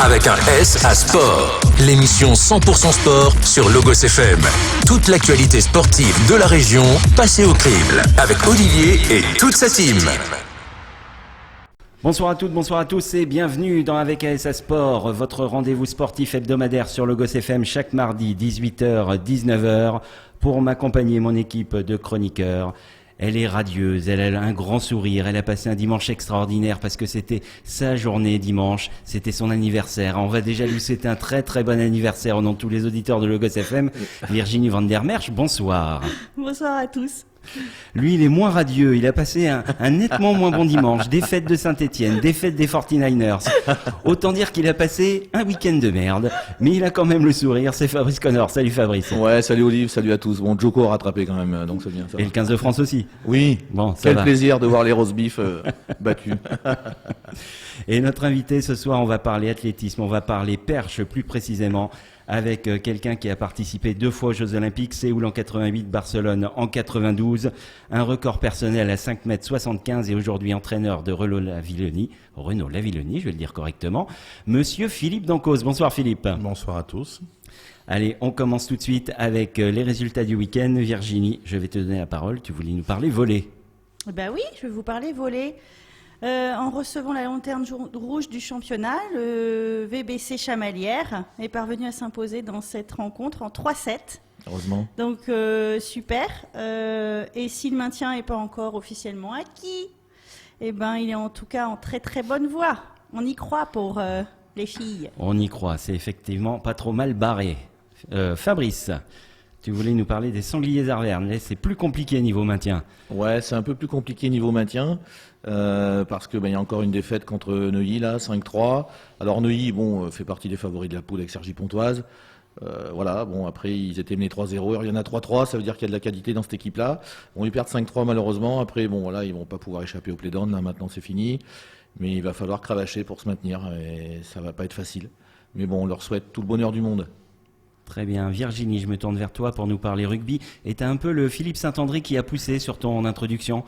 avec un S à sport. L'émission 100% sport sur Logos FM. Toute l'actualité sportive de la région passée au crible avec Olivier et toute sa team. Bonsoir à toutes, bonsoir à tous et bienvenue dans Avec ASA Sport, votre rendez-vous sportif hebdomadaire sur Logos FM chaque mardi 18h-19h. Pour m'accompagner, mon équipe de chroniqueurs. Elle est radieuse, elle a un grand sourire, elle a passé un dimanche extraordinaire parce que c'était sa journée dimanche, c'était son anniversaire. On va déjà lui souhaiter un très très bon anniversaire au nom de tous les auditeurs de Logos FM. Virginie Van der Merch, bonsoir. Bonsoir à tous. Lui, il est moins radieux, il a passé un nettement moins bon dimanche, défaite de Saint-Etienne, défaite des 49ers. Autant dire qu'il a passé un week-end de merde, mais il a quand même le sourire, c'est Fabrice Connor. Salut Fabrice. Ouais, salut Olive, salut à tous. Bon, Joko a rattrapé quand même, donc c'est bien ça. Et le 15 de France aussi. Oui, bon, quel plaisir de voir les roast beef battus. Et notre invité ce soir, on va parler athlétisme, on va parler perche plus précisément, avec quelqu'un qui a participé 2 fois aux Jeux Olympiques, Séoul en 88, Barcelone en 92, un record personnel à 5,75 m et aujourd'hui entraîneur de Renaud Lavillenie, je vais le dire correctement, Monsieur Philippe Dancos. Bonsoir Philippe. Bonsoir à tous. Allez, on commence tout de suite avec les résultats du week-end. Virginie, je vais te donner la parole, tu voulais nous parler volley. Ben oui, je vais vous parler volley. En recevant la lanterne rouge du championnat, le VBC Chamalières est parvenu à s'imposer dans cette rencontre en 3-7. Heureusement. Donc super. Et si le maintien n'est pas encore officiellement acquis, eh ben, il est en tout cas en très très bonne voie. On y croit pour les filles. On y croit, c'est effectivement pas trop mal barré. Fabrice, tu voulais nous parler des sangliers Arvernes. Là, c'est plus compliqué niveau maintien. Ouais, c'est un peu plus compliqué niveau maintien. Parce que y a encore une défaite contre Neuilly là, 5-3. Alors Neuilly, fait partie des favoris de la poule avec Cergy Pontoise. Voilà, après ils étaient menés 3-0. Il y en a 3-3, ça veut dire qu'il y a de la qualité dans cette équipe-là. Ils perdent 5-3 malheureusement. Après, ils vont pas pouvoir échapper au play-down. Là, maintenant, c'est fini. Mais il va falloir cravacher pour se maintenir et ça va pas être facile. Mais on leur souhaite tout le bonheur du monde. Très bien. Virginie, je me tourne vers toi pour nous parler rugby. Et tu as un peu le Philippe Saint-André qui a poussé sur ton introduction.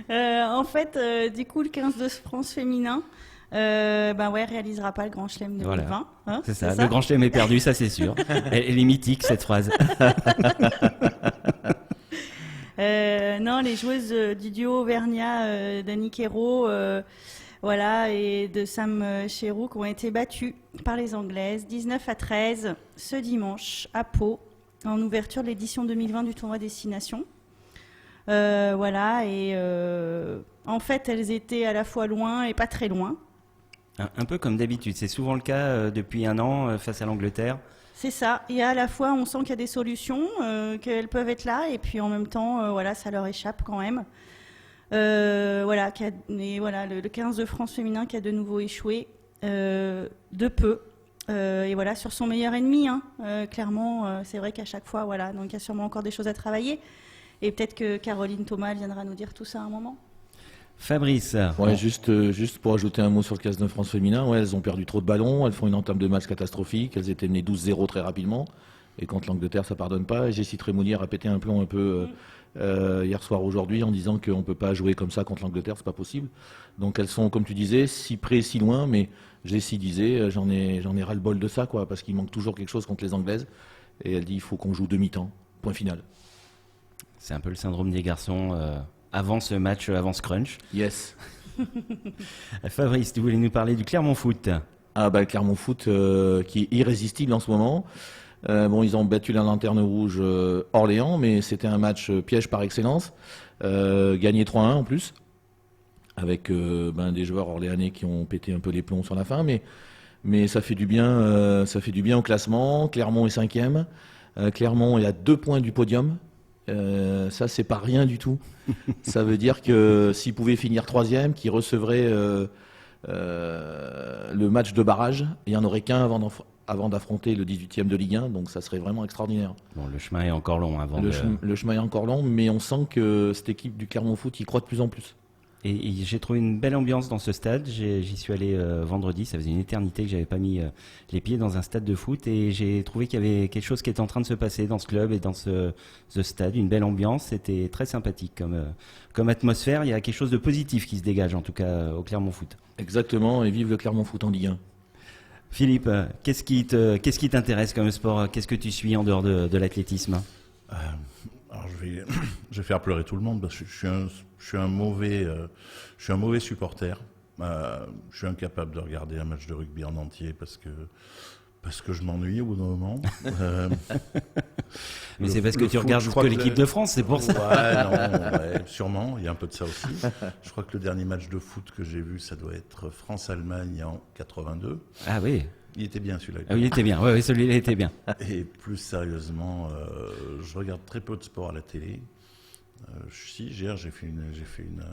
En fait, du coup, le 15 de France féminin réalisera pas le Grand Chelem 2020. Voilà. Hein, c'est ça. Le Grand Chelem est perdu, ça c'est sûr. Elle est mythique cette phrase. Non, les joueuses du duo Auvergnat d'Annick Hérault et de Sam Cherouk ont été battues par les Anglaises 19-13 ce dimanche à Pau en ouverture de l'édition 2020 du tournoi Destination. En fait, elles étaient à la fois loin et pas très loin. Un peu comme d'habitude, c'est souvent le cas depuis un an face à l'Angleterre. C'est ça, et à la fois on sent qu'il y a des solutions, qu'elles peuvent être là, et puis en même temps, ça leur échappe quand même. Le 15 de France féminin qui a de nouveau échoué de peu. Sur son meilleur ennemi, clairement, c'est vrai qu'à chaque fois, donc il y a sûrement encore des choses à travailler. Et peut-être que Caroline Thomas viendra nous dire tout ça à un moment. Fabrice. Ouais, juste pour ajouter un mot sur le 15 de France féminin, elles ont perdu trop de ballons, elles font une entame de match catastrophique, elles étaient menées 12-0 très rapidement. Et contre l'Angleterre, ça pardonne pas. Jessie Trémoulière a pété un plomb un peu hier soir aujourd'hui en disant qu'on ne peut pas jouer comme ça contre l'Angleterre, c'est pas possible. Donc elles sont, comme tu disais, si près, si loin, mais Jessie disait, j'en ai ras-le-bol de ça, parce qu'il manque toujours quelque chose contre les Anglaises. Et elle dit, il faut qu'on joue demi-temps, point final. C'est un peu le syndrome des garçons avant ce match, avant ce crunch. Yes. Fabrice, tu voulais nous parler du Clermont Foot. Le Clermont Foot qui est irrésistible en ce moment. Ils ont battu la lanterne rouge Orléans, mais c'était un match piège par excellence. Gagné 3-1 en plus, avec des joueurs orléanais qui ont pété un peu les plombs sur la fin. Mais ça fait du bien au classement. Clermont est 5e. Clermont est à 2 points du podium. Ça, c'est pas rien du tout. Ça veut dire que s'ils pouvaient finir 3e, qu'ils recevraient le match de barrage, il n'y en aurait qu'un avant d'affronter le 18e de Ligue 1, donc ça serait vraiment extraordinaire. Le chemin est encore long le chemin est encore long, mais on sent que cette équipe du Clermont Foot y croit de plus en plus. Et j'ai trouvé une belle ambiance dans ce stade. J'y suis allé vendredi, ça faisait une éternité que j'avais pas mis les pieds dans un stade de foot et j'ai trouvé qu'il y avait quelque chose qui était en train de se passer dans ce club et dans ce stade, une belle ambiance. C'était très sympathique comme atmosphère. Il y a quelque chose de positif qui se dégage en tout cas au Clermont Foot. Exactement, et vive le Clermont Foot en Ligue 1. Philippe, qu'est-ce qui t'intéresse comme sport? Qu'est-ce que tu suis en dehors de l'athlétisme? Alors je vais faire pleurer tout le monde parce que je suis un mauvais supporter. Je suis incapable de regarder un match de rugby en entier parce que je m'ennuie au bout d'un moment. Mais c'est parce que tu regardes que l'équipe de France, c'est pour ça. Ouais, sûrement, il y a un peu de ça aussi. Je crois que le dernier match de foot que j'ai vu, ça doit être France-Allemagne en 82. Ah oui. Il était bien celui-là. Ah, il était bien, oui, celui-là était bien. Et plus sérieusement, je regarde très peu de sport à la télé. Hier, j'ai fait une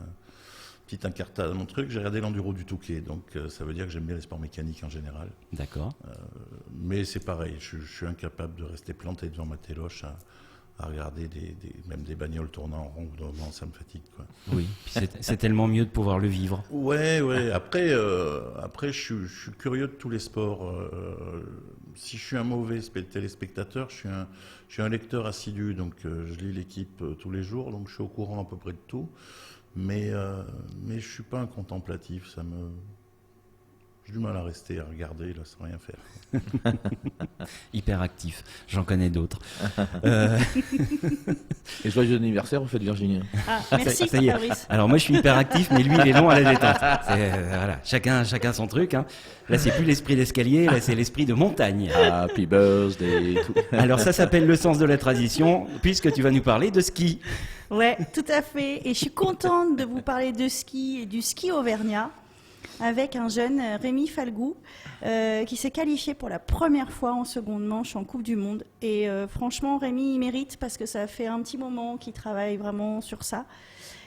petite incartade à mon truc. J'ai regardé l'enduro du Touquet, donc ça veut dire que j'aime bien les sports mécaniques en général. D'accord. Mais c'est pareil, je suis incapable de rester planté devant ma téloche à regarder même des bagnoles tournant en rond. Non, ça me fatigue, quoi. Oui, c'est tellement mieux de pouvoir le vivre. Ouais. Après, je suis curieux de tous les sports. Si je suis un mauvais téléspectateur, je suis un lecteur assidu, donc je lis l'équipe tous les jours, donc je suis au courant à peu près de tout. Mais je suis pas un contemplatif, j'ai du mal à rester à regarder là sans rien faire. Hyperactif, j'en connais d'autres. Et joyeux anniversaire au fait de Virginie. Ah, merci, Ça y est. Fabrice. Alors moi je suis hyperactif, mais lui il est long à la détente. Voilà, chacun son truc. Hein. Là c'est plus l'esprit d'escalier, là c'est l'esprit de montagne. Happy birthday. Alors ça s'appelle le sens de la tradition, puisque tu vas nous parler de ski. Ouais, tout à fait. Et je suis contente de vous parler de ski et du ski auvergnat avec un jeune Rémi Falgou qui s'est qualifié pour la première fois en seconde manche en Coupe du Monde. Et franchement, Rémi, il mérite parce que ça fait un petit moment qu'il travaille vraiment sur ça.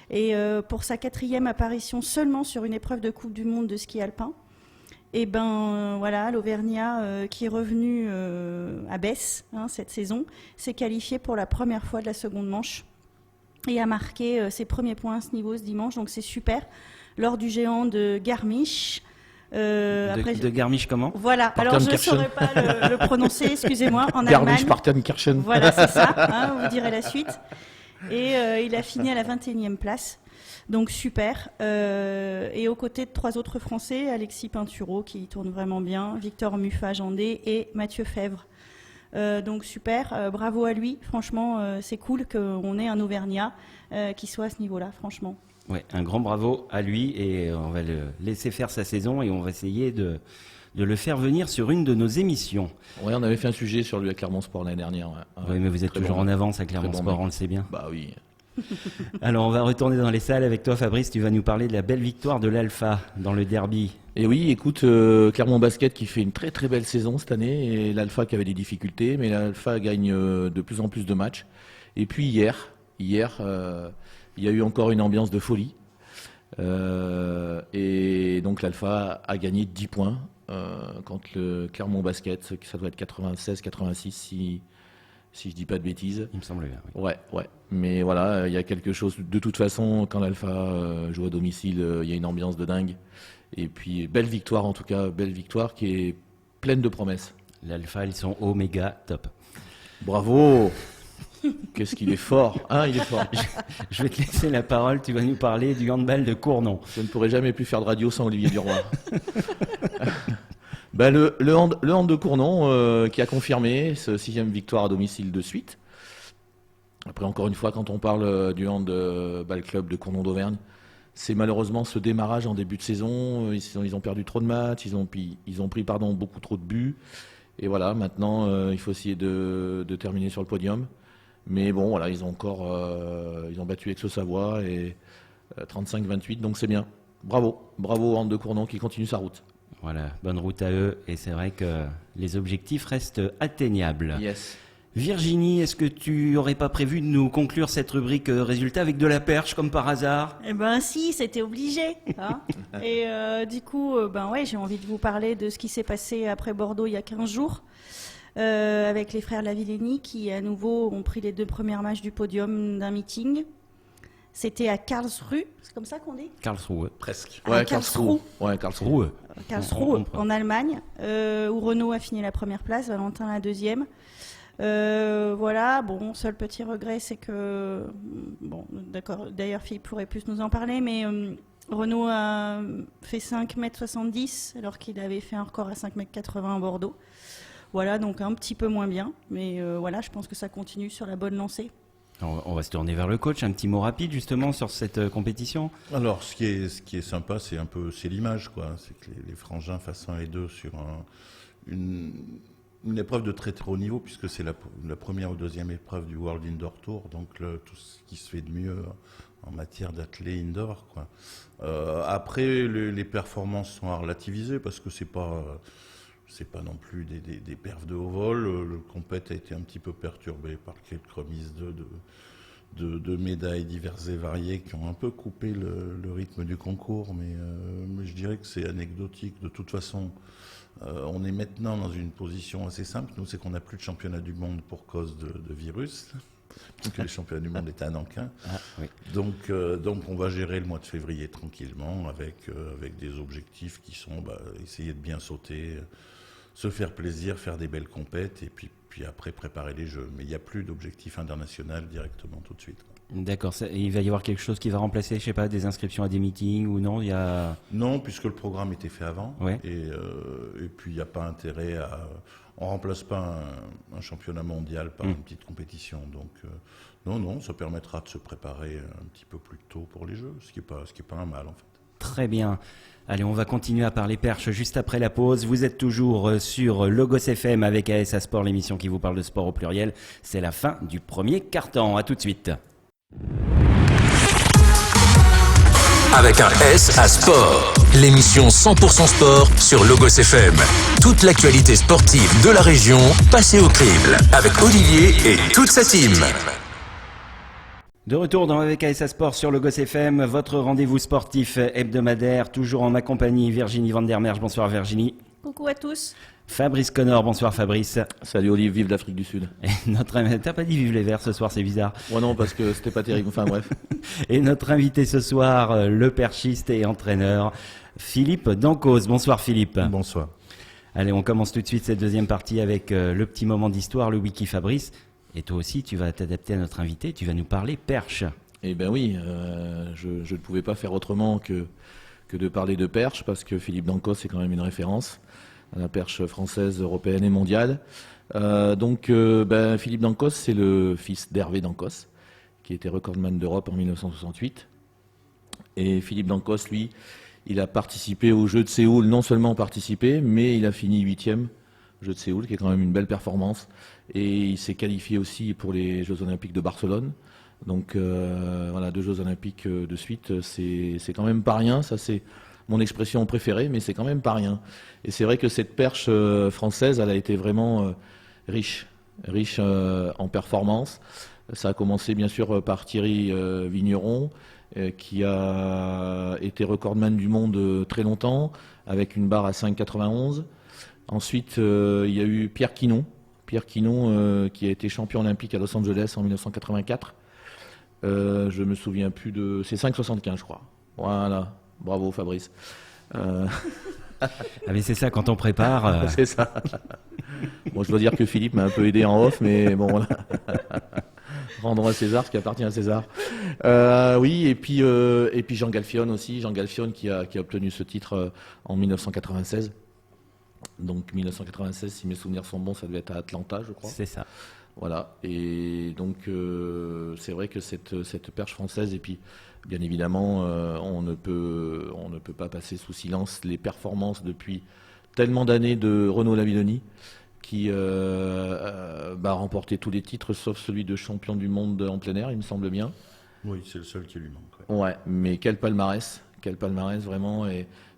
Et pour sa 4e apparition seulement sur une épreuve de Coupe du Monde de ski alpin, et voilà, l'Auvergnat qui est revenu à Besse cette saison s'est qualifié pour la première fois de la seconde manche et a marqué ses premiers points à ce niveau ce dimanche, donc c'est super. Lors du géant de Garmisch. De Garmisch comment? Voilà, alors je ne saurais pas le prononcer, excusez-moi, en Allemagne. Garmisch-Partenkirchen. Voilà, c'est ça, vous direz la suite. Et il a fini à la 21e place, donc super. Et aux côtés de 3 autres Français, Alexis Pinturo qui tourne vraiment bien, Victor Muffat-Jandé et Mathieu Fèvre. Donc super, bravo à lui, franchement c'est cool qu'on ait un Auvergnat qui soit à ce niveau-là, franchement. Ouais, un grand bravo à lui et on va le laisser faire sa saison et on va essayer de le faire venir sur une de nos émissions. Ouais, on avait fait un sujet sur lui à Clermont Sport l'année dernière. Ouais. Oui, mais vous êtes toujours en avance à Clermont Sport, on le sait bien. Bah oui. Alors on va retourner dans les salles avec toi Fabrice, tu vas nous parler de la belle victoire de l'Alpha dans le derby. Et oui, écoute, Clermont Basket qui fait une très très belle saison cette année et l'Alpha qui avait des difficultés, mais l'Alpha gagne de plus en plus de matchs. Et puis hier, il y a eu encore une ambiance de folie. Et donc l'Alpha a gagné 10 points contre le Clermont Basket, ça doit être 96-86 si je dis pas de bêtises. Il me semble bien. Oui. Ouais. Mais voilà, il y a quelque chose. De toute façon, quand l'Alpha joue à domicile, il y a une ambiance de dingue. Et puis belle victoire en tout cas, belle victoire qui est pleine de promesses. L'Alpha, ils sont méga top. Bravo. Qu'est-ce qu'il est fort, hein, il est fort. Je vais te laisser la parole, tu vas nous parler du handball de Cournon. Je ne pourrais jamais plus faire de radio sans Olivier Duroy. Le hand de Cournon qui a confirmé ce 6e victoire à domicile de suite. Après, encore une fois, quand on parle du handball club de Cournon d'Auvergne, c'est malheureusement ce démarrage en début de saison. Ils ont perdu trop de matchs, ils ont pris beaucoup trop de buts. Et voilà, maintenant, il faut essayer de terminer sur le podium. Mais bon, voilà, ils ont battu Aix-Savoie et 35-28, donc c'est bien. Bravo au hand de Cournon qui continue sa route. Voilà, bonne route à eux et c'est vrai que les objectifs restent atteignables. Yes. Virginie, est-ce que tu n'aurais pas prévu de nous conclure cette rubrique résultat avec de la perche comme par hasard? Eh ben si, c'était obligé. Hein. Et du coup, j'ai envie de vous parler de ce qui s'est passé après Bordeaux il y a 15 jours. Avec les frères Lavillenie qui à nouveau ont pris les 2 premiers matchs du podium d'un meeting. C'était à Karlsruhe, c'est comme ça qu'on dit? Karlsruhe. Presque. À Karlsruhe. Ouais, Karlsruhe. Karlsruhe, comprend. en Allemagne, où Renault a fini la première place, Valentin la deuxième. Voilà, bon, seul petit regret, c'est que, bon, d'accord, d'ailleurs Philippe pourrait plus nous en parler, mais Renault a fait 5,70 m alors qu'il avait fait un record à 5,80 m à Bordeaux. Voilà, donc un petit peu moins bien, mais voilà, je pense que ça continue sur la bonne lancée. On va se tourner vers le coach. Un petit mot rapide justement sur cette compétition. Alors, ce qui est sympa, c'est l'image, quoi. C'est que les frangins fassent 1 et 2 sur une épreuve de très très haut niveau, puisque c'est la première ou deuxième épreuve du World Indoor Tour, donc tout ce qui se fait de mieux en matière d'athlé indoor, quoi. Après, les performances sont à relativiser, parce que c'est pas non plus des perfs de haut vol. Le compète a été un petit peu perturbé par quelques remises de médailles diverses et variées qui ont un peu coupé le rythme du concours, mais je dirais que c'est anecdotique. De toute façon, on est maintenant dans une position assez simple. Nous, c'est qu'on n'a plus de championnat du monde pour cause de virus, puisque les championnats du monde étaient à Nankin. Ah, oui. Donc on va gérer le mois de février tranquillement avec des objectifs qui sont essayer de bien sauter, se faire plaisir, faire des belles compètes et puis après préparer les jeux. Mais il n'y a plus d'objectif international directement tout de suite. D'accord. Il va y avoir quelque chose qui va remplacer, je sais pas, des inscriptions à des meetings ou non? Non, puisque le programme était fait avant. Ouais. Et puis il n'y a pas intérêt à... On ne remplace pas un championnat mondial par une petite compétition. Donc non, ça permettra de se préparer un petit peu plus tôt pour les Jeux, ce qui est pas un mal en fait. Très bien. Allez, on va continuer à parler perche juste après la pause. Vous êtes toujours sur Logos FM avec ASA Sport, l'émission qui vous parle de sport au pluriel. C'est la fin du premier quart-temps. À tout de suite. Avec un S à sport. L'émission 100% sport sur Logos FM. Toute l'actualité sportive de la région passée au crible. Avec Olivier et toute sa team. De retour dans avec ASA Sport sur Logos FM, votre rendez-vous sportif hebdomadaire, toujours en ma compagnie, Virginie Vandermerge. Bonsoir Virginie. Coucou à tous. Fabrice Connor, bonsoir Fabrice. Salut Olivier, vive l'Afrique du Sud. Et t'as pas dit vive les Verts ce soir, c'est bizarre. Moi non, parce que c'était pas terrible. Enfin bref. Et notre invité ce soir, le perchiste et entraîneur, Philippe Dancos. Bonsoir Philippe. Bonsoir. Allez, on commence tout de suite cette deuxième partie avec le petit moment d'histoire, le wiki Fabrice. Et toi aussi, tu vas t'adapter à notre invité, tu vas nous parler perche. Eh ben oui, je ne pouvais pas faire autrement que de parler de perche, parce que Philippe Dancos, c'est quand même une référence à la perche française, européenne et mondiale. Philippe Dancos, c'est le fils d'Hervé Dancos, qui était recordman d'Europe en 1968. Et Philippe Dancos, lui, il a participé aux Jeux de Séoul, non seulement participé, mais il a fini 8e Jeux de Séoul, qui est quand même une belle performance. Et il s'est qualifié aussi pour les Jeux Olympiques de Barcelone. Donc voilà, 2 Jeux Olympiques de suite, c'est quand même pas rien. Ça, c'est mon expression préférée, mais c'est quand même pas rien. Et c'est vrai que cette perche française, elle a été vraiment riche en performance. Ça a commencé bien sûr par Thierry Vigneron, qui a été recordman du monde très longtemps, avec une barre à 5,91. Ensuite, il y a eu Pierre Quinon, qui a été champion olympique à Los Angeles en 1984. Je me souviens plus de... C'est 5,75 je crois. Voilà, bravo Fabrice. Ah mais c'est ça, quand on prépare... C'est ça. Bon, je dois dire que Philippe m'a un peu aidé en off, mais bon, voilà. Rendons à César ce qui appartient à César. Oui, et puis Jean Galfione aussi. Jean Galfione qui a obtenu ce titre en 1996. Donc 1996, si mes souvenirs sont bons, ça devait être à Atlanta, je crois. C'est ça. Voilà, et donc c'est vrai que cette perche française, et puis bien évidemment, on ne peut pas passer sous silence les performances depuis tellement d'années de Renaud Lavillenie, qui a remporté tous les titres, sauf celui de champion du monde en plein air, il me semble bien. Oui, c'est le seul qui lui manque. Ouais, mais quel palmarès vraiment.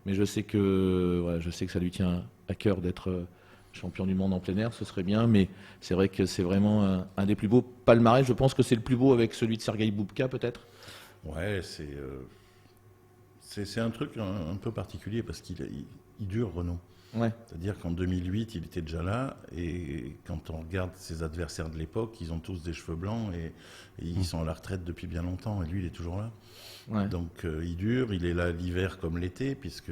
Mais je sais que ça lui tient à cœur d'être champion du monde en plein air, ce serait bien, mais c'est vrai que c'est vraiment un des plus beaux palmarès. Je pense que c'est le plus beau avec celui de Sergueï Boubka peut-être. Ouais, C'est un truc un peu particulier parce qu'il dure, Renaud. Ouais. C'est-à-dire qu'en 2008, il était déjà là, et quand on regarde ses adversaires de l'époque, ils ont tous des cheveux blancs et ils sont à la retraite depuis bien longtemps, et lui, il est toujours là. Ouais. Donc il dure, il est là l'hiver comme l'été, puisque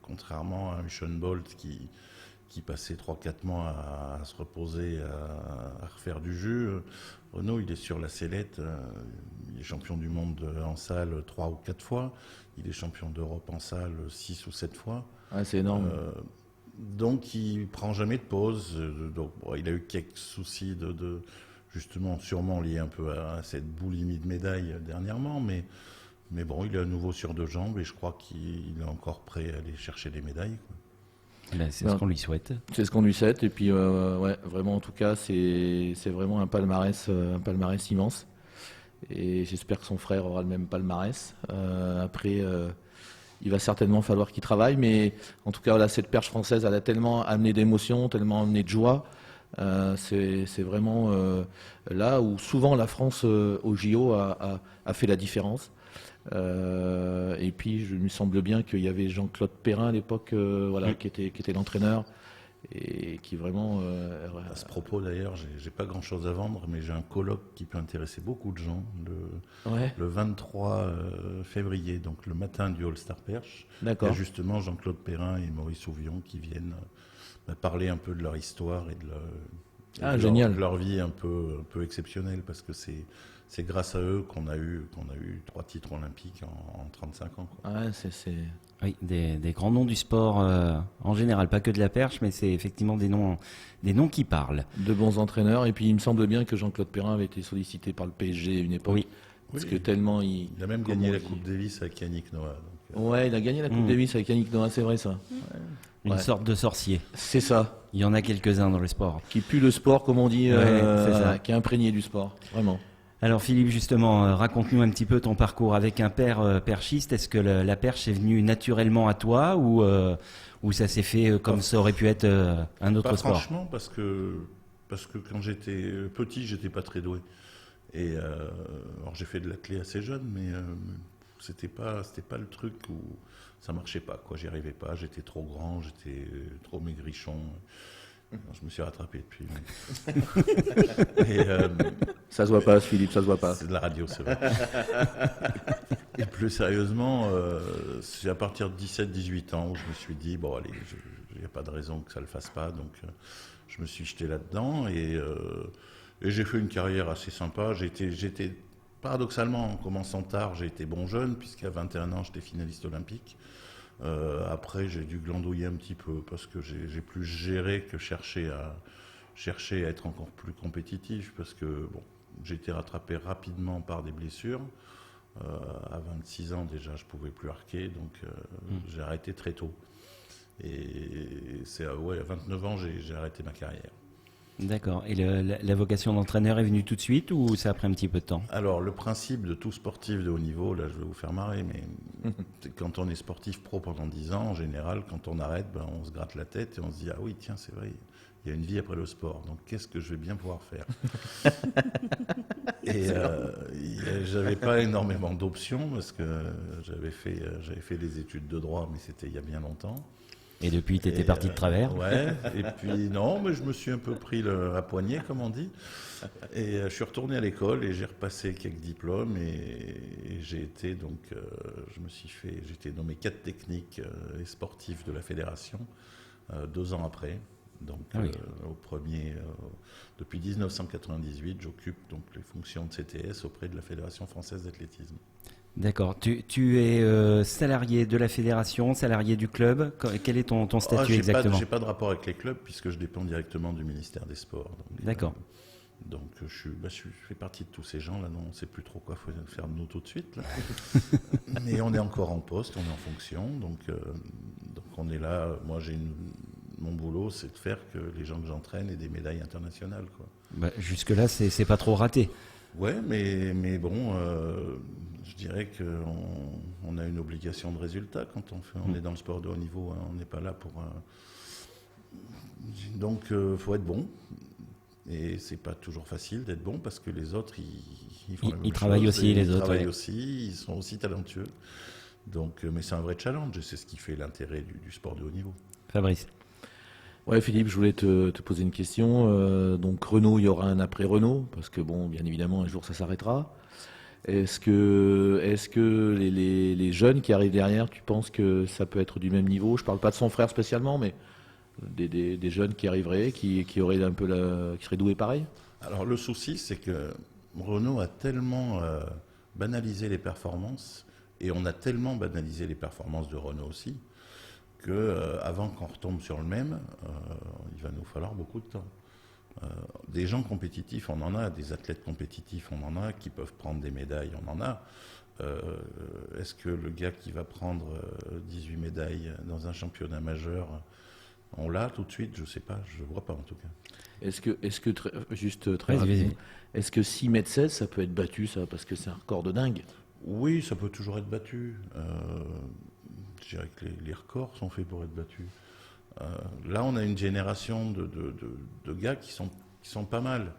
contrairement à Usain Bolt qui passait 3-4 mois à se reposer, à refaire du jus, Renaud, il est sur la sellette, il est champion du monde en salle 3 ou 4 fois, il est champion d'Europe en salle 6 ou 7 fois. Ouais, c'est énorme. Donc il prend jamais de pause. Donc il a eu quelques soucis justement sûrement liés un peu à cette boulimie de médailles dernièrement, mais bon, il est à nouveau sur 2 jambes et je crois qu'il est encore prêt à aller chercher des médailles, quoi. Ben, c'est ce qu'on lui souhaite. C'est ce qu'on lui souhaite. Et puis, ouais, vraiment, en tout cas, c'est vraiment un palmarès immense. Et j'espère que son frère aura le même palmarès. Après, il va certainement falloir qu'il travaille. Mais en tout cas, voilà, cette perche française, elle a tellement amené d'émotions, tellement amené de joie. C'est vraiment là où souvent la France au JO a fait la différence. Et puis, il me semble bien qu'il y avait Jean-Claude Perrin à l'époque, voilà, qui était l'entraîneur et qui vraiment. À ce propos, d'ailleurs, j'ai pas grand-chose à vendre, mais j'ai un colloque qui peut intéresser beaucoup de gens le 23 février, donc le matin du All-Star Perche. D'accord. Il y a justement Jean-Claude Perrin et Maurice Ouvion qui viennent parler un peu de leur histoire et de génial. leur vie un peu exceptionnelle, parce que c'est grâce à eux qu'on a eu 3 titres olympiques en 35 ans, quoi. Ouais, c'est. Oui, des grands noms du sport en général, pas que de la perche, mais c'est effectivement des noms qui parlent. De bons entraîneurs. Et puis, il me semble bien que Jean-Claude Perrin avait été sollicité par le PSG à une époque. Oui. Parce Oui, que tellement il. Il a même gagné la Coupe Davis avec Yannick Noah. Ouais, il a gagné la Coupe Davis avec Yannick Noah, c'est vrai ça. Une Ouais. sorte de sorcier. C'est ça. Il y en a quelques-uns dans le sport. Qui pue le sport, comme on dit, Ouais, c'est ça. qui est imprégné du sport. Vraiment. Alors Philippe, justement, raconte-nous un petit peu ton parcours avec un père perchiste. Est-ce que la perche est venue naturellement à toi ou ça s'est fait comme ça aurait pu être un autre Pas sport? franchement, parce que quand j'étais petit, j'étais pas très doué. Et alors j'ai fait de l'athlé assez jeune, mais c'était pas le truc où ça marchait pas, quoi. J'y arrivais pas, j'étais trop grand, j'étais trop maigrichon. Je me suis rattrapé depuis. Et, Ça se voit pas, Philippe, ça se voit pas. c'est de la radio, c'est vrai. Et plus sérieusement, c'est à partir de 17-18 ans où je me suis dit, bon allez, il n'y a pas de raison que ça le fasse pas, donc je me suis jeté là-dedans et j'ai fait une carrière assez sympa. J'étais paradoxalement, en commençant tard, j'ai été bon jeune, puisqu'à 21 ans, j'étais finaliste olympique. Après, j'ai dû glandouiller un petit peu parce que j'ai plus géré que chercher à être encore plus compétitif, parce que bon, j'ai été rattrapé rapidement par des blessures. À 26 ans déjà, je pouvais plus arquer, donc j'ai arrêté très tôt. Et c'est à 29 ans, j'ai arrêté ma carrière. D'accord. Et la vocation d'entraîneur est venue tout de suite ou ça a pris un petit peu de temps? Alors, le principe de tout sportif de haut niveau, là, je vais vous faire marrer, mais quand on est sportif pro pendant 10 ans, en général, quand on arrête, on se gratte la tête et on se dit « Ah oui, tiens, c'est vrai, il y a une vie après le sport, donc qu'est-ce que je vais bien pouvoir faire ?» Et j'avais pas énormément d'options, parce que j'avais fait des études de droit, mais c'était il y a bien longtemps. Et depuis, tu étais parti de travers? Ouais, et puis non, mais je me suis un peu pris la poignée, comme on dit. Et je suis retourné à l'école et j'ai repassé quelques diplômes et j'ai été donc, j'ai été nommé cadre technique et sportif de la fédération 2 ans après. Donc oui. depuis 1998, j'occupe donc les fonctions de CTS auprès de la Fédération française d'athlétisme. D'accord. Tu es salarié de la fédération, salarié du club. Quel est ton statut exactement? J'ai pas de rapport avec les clubs puisque je dépends directement du ministère des Sports. D'accord. Donc je fais partie de tous ces gens-là. Non, on ne sait plus trop quoi faire de nous tout de suite. Là. Mais on est encore en poste, on est en fonction. Donc on est là. Moi, mon boulot, c'est de faire que les gens que j'entraîne aient des médailles internationales, quoi. Bah, jusque-là, c'est pas trop raté. Ouais, mais bon, je dirais qu'on a une obligation de résultat quand on est dans le sport de haut niveau. Hein, on n'est pas là pour. Donc, faut être bon. Et c'est pas toujours facile d'être bon parce que les autres, ils font la même Ils travaillent chose, aussi, les autres. Ils travaillent Ouais. aussi, ils sont aussi talentueux. Donc, mais c'est un vrai challenge et c'est ce qui fait l'intérêt du sport de haut niveau. Fabrice. Ouais, Philippe, je voulais te poser une question. Donc Renault, il y aura un après Renault, parce que bon, bien évidemment, un jour ça s'arrêtera. Est-ce que les jeunes qui arrivent derrière, tu penses que ça peut être du même niveau? Je parle pas de son frère spécialement, mais des jeunes qui arriveraient, qui auraient un peu qui seraient doués pareil? Alors le souci, c'est que Renault a tellement banalisé les performances, et on a tellement banalisé les performances de Renault aussi, que avant qu'on retombe sur le même, il va nous falloir beaucoup de temps. Des gens compétitifs, on en a, des athlètes compétitifs, on en a, qui peuvent prendre des médailles, on en a. Est-ce que le gars qui va prendre 18 médailles dans un championnat majeur, on l'a tout de suite? Je ne sais pas, je ne vois pas en tout cas. Est-ce que juste très rapidement, est-ce que 6,16 m, ça peut être battu, ça, parce que c'est un record de dingue? Oui, ça peut toujours être battu. Je dirais que les records sont faits pour être battus. Là, on a une génération de gars qui sont pas mal.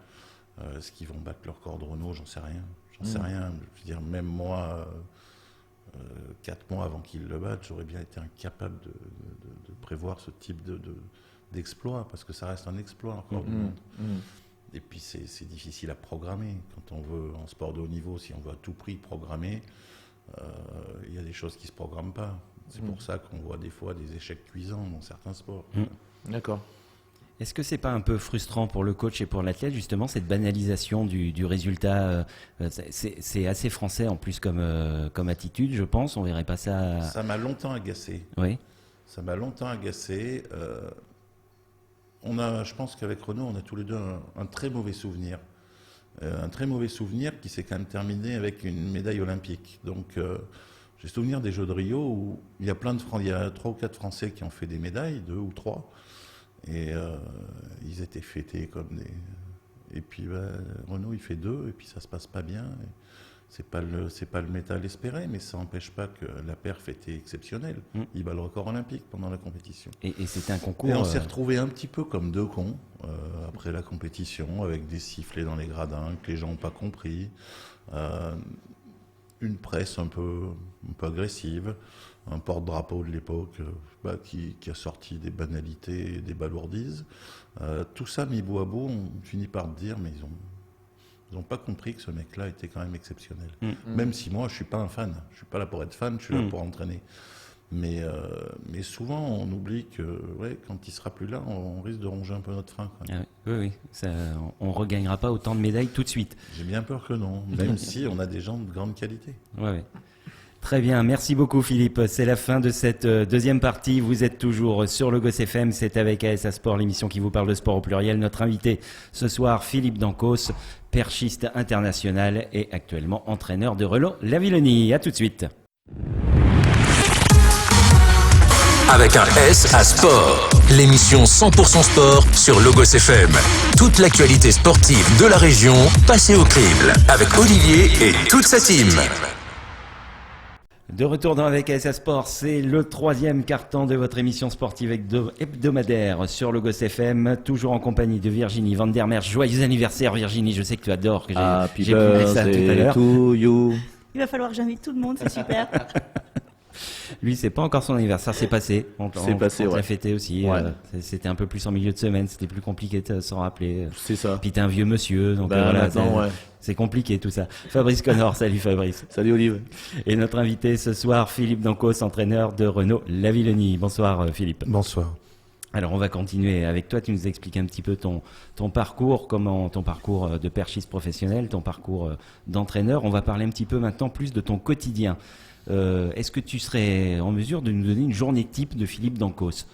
Est-ce qu'ils vont battre leur record de Renault? J'en sais rien. Sais rien. Je veux dire, même moi, 4 mois avant qu'ils le battent, j'aurais bien été incapable de prévoir ce type d'exploit, parce que ça reste un exploit, un record du monde. Et puis, c'est difficile à programmer. Quand on veut, en sport de haut niveau, si on veut à tout prix programmer, il y a des choses qui ne se programment pas. C'est pour ça qu'on voit des fois des échecs cuisants dans certains sports. D'accord. Est-ce que c'est pas un peu frustrant pour le coach et pour l'athlète, justement, cette banalisation du résultat? C'est assez français en plus comme attitude, je pense. On verrait pas ça. Ça m'a longtemps agacé. Oui. Ça m'a longtemps agacé. Je pense qu'avec Renault, on a tous les deux un très mauvais souvenir. Un très mauvais souvenir qui s'est quand même terminé avec une médaille olympique. Donc, j'ai souvenir des Jeux de Rio où il y a 3 ou 4 Français qui ont fait des médailles, 2 ou 3, et ils étaient fêtés comme des... Et puis Renault, il fait 2, et puis ça se passe pas bien. C'est pas le métal espéré, mais ça n'empêche pas que la perf était exceptionnelle. Il bat le record olympique pendant la compétition. Et c'était un concours. Et on s'est retrouvés un petit peu comme deux cons après la compétition, avec des sifflets dans les gradins que les gens n'ont pas compris. Une presse un peu agressive, un porte-drapeau de l'époque qui a sorti des banalités et des balourdises. Tout ça mis bout à bout, on finit par dire, mais ils n'ont pas compris que ce mec-là était quand même exceptionnel. Même si moi, je ne suis pas un fan. Je ne suis pas là pour être fan, je suis là pour entraîner. Mais souvent, on oublie que quand il ne sera plus là, on risque de ronger un peu notre frein. Oui. On ne regagnera pas autant de médailles tout de suite. J'ai bien peur que non, même si on a des gens de grande qualité. Oui. Très bien, merci beaucoup Philippe. C'est la fin de cette deuxième partie. Vous êtes toujours sur Logos FM, c'est avec ASA Sport, l'émission qui vous parle de sport au pluriel. Notre invité ce soir, Philippe Dancos, perchiste international et actuellement entraîneur de Renault Lavillenie. À tout de suite. Avec un S à sport, l'émission 100% sport sur Logos FM. Toute l'actualité sportive de la région passée au crible avec Olivier et toute sa team. De retour dans avec ASA Sport, c'est le 3e quart-temps de votre émission sportive hebdomadaire sur Logos FM, toujours en compagnie de Virginie Van der Merch. Joyeux anniversaire Virginie, je sais que tu adores, que j'ai publié ça tout à l'heure. To you. Il va falloir que j'invite tout le monde, c'est super. Lui, c'est pas encore son anniversaire, c'est passé. On l'a fêté aussi. Ouais. C'était un peu plus en milieu de semaine, c'était plus compliqué de s'en rappeler. C'est ça. Puis t'es un vieux monsieur, donc voilà, c'est compliqué tout ça. Fabrice Connor, salut Fabrice. Salut Olive. Et notre invité ce soir, Philippe Dancos, entraîneur de Renault Lavillenie. Bonsoir Philippe. Bonsoir. Alors on va continuer avec toi, tu nous expliques un petit peu ton parcours, ton parcours de perchiste professionnel, ton parcours d'entraîneur. On va parler un petit peu maintenant plus de ton quotidien. Est-ce que tu serais en mesure de nous donner une journée type de Philippe Dancos?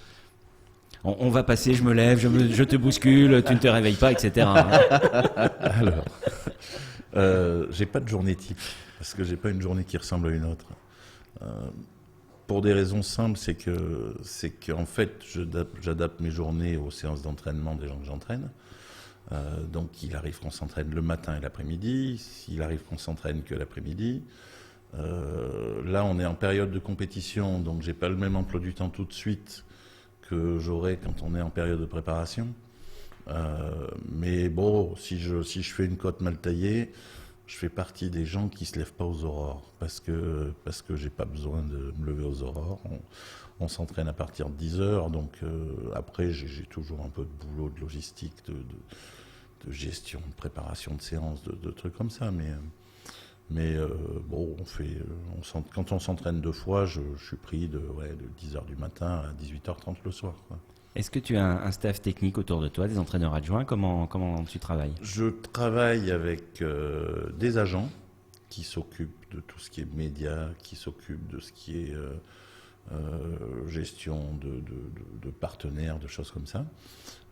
On va passer, je me lève, je te bouscule, tu ne te réveilles pas, etc. Alors, j'ai pas de journée type, parce que j'ai pas une journée qui ressemble à une autre. Pour des raisons simples, c'est que en fait, j'adapte mes journées aux séances d'entraînement des gens que j'entraîne. Donc, il arrive qu'on s'entraîne le matin et l'après-midi. Il arrive qu'on s'entraîne que l'après-midi. Là, on est en période de compétition, donc j'ai pas le même emploi du temps tout de suite que j'aurai quand on est en période de préparation. Mais bon, si je fais une côte mal taillée, je fais partie des gens qui se lèvent pas aux aurores parce que j'ai pas besoin de me lever aux aurores. On s'entraîne à partir de 10 heures, donc après j'ai toujours un peu de boulot, de logistique, de gestion, de préparation de séances, de trucs comme ça, mais bon, quand on s'entraîne 2 fois, je suis pris de 10 heures du matin à 18h30 le soir, quoi. Est-ce que tu as un staff technique autour de toi, des entraîneurs adjoints? Comment tu travailles? Je travaille avec des agents qui s'occupent de tout ce qui est médias, qui s'occupent de ce qui est gestion de partenaires, de choses comme ça.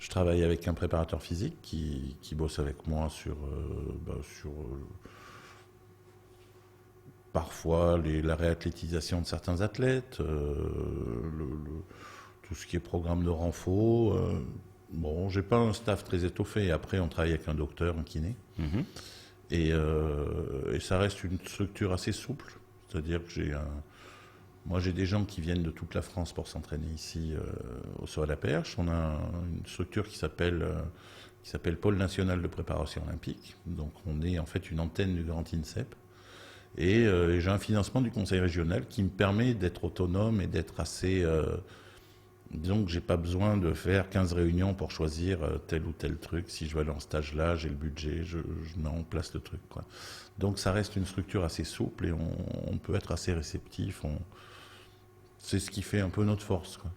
Je travaille avec un préparateur physique qui bosse avec moi sur parfois la réathlétisation de certains athlètes, tout ce qui est programme de renfort. Bon, j'ai pas un staff très étoffé. Après, on travaille avec un docteur, un kiné. Mhm. Et ça reste une structure assez souple. C'est-à-dire que moi, j'ai des gens qui viennent de toute la France pour s'entraîner ici au saut à la perche. On a une structure qui s'appelle Pôle National de Préparation Olympique. Donc, on est en fait une antenne du Grand INSEP. Et j'ai un financement du Conseil régional qui me permet d'être autonome et d'être assez... disons que j'ai pas besoin de faire 15 réunions pour choisir tel ou tel truc. Si je veux aller en stage là, j'ai le budget, je mets en place le truc, quoi. Donc ça reste une structure assez souple et on peut être assez réceptif. C'est ce qui fait un peu notre force, quoi.